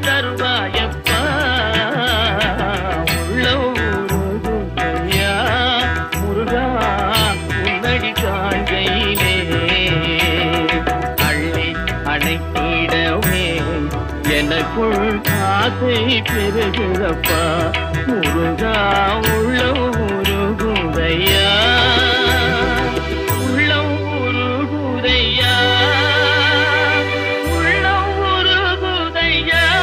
தருவாயப்பா உள்ள ஊருகையா முருகா உன்னடி காண்கையிலே அள்ளி அணைத்திடவே எனக்குள் ஆசை பெருகிறப்பா முருகா உள்ள ஊருகையா